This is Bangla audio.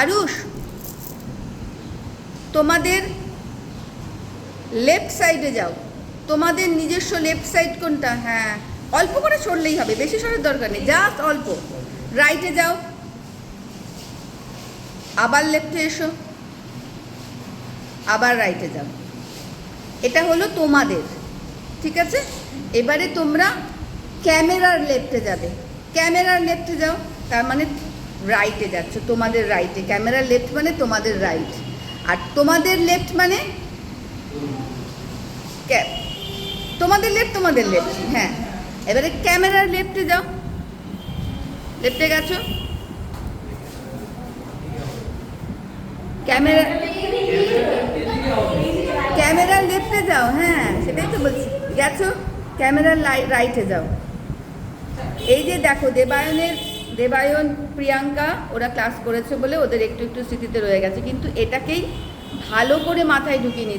আরুষ, তোমাদের লেফট সাইডে যাও। তোমাদের নিজস্ব লেফট সাইড কোনটা? হ্যাঁ, অল্প করে সরলেই হবে, বেশি সরার দরকার নেই, জাস্ট অল্প। রাইটে যাও, আবার লেফটে এসো, আবার রাইটে যাও। এটা হলো তোমাদের, ঠিক আছে? এবারে তোমরা ক্যামেরার লেফটে যাবে। ক্যামেরার লেফটে যাও, তার মানে রাইটে যাচ্ছ, তোমাদের রাইটে। ক্যামেরার লেফট মানে তোমাদের রাইট, আর তোমাদের লেফট মানে তোমাদের লেফট। হ্যাঁ, এবারে ক্যামেরার লেফটে যাও। লেফটে গেছো, ক্যামেরার লেফটে যাও। হ্যাঁ, সেটাই তো বলছি, গেছো। ক্যামেরার রাইটে যাও। এই যে দেখো, দেবায়ন, প্রিয়াঙ্কা ওরা ক্লাস করেছে বলে ওদের একটু একটু স্মৃতিতে রয়ে গেছে, কিন্তু এটাকেই ভালো করে মাথায় ঢুকিয়ে নিতে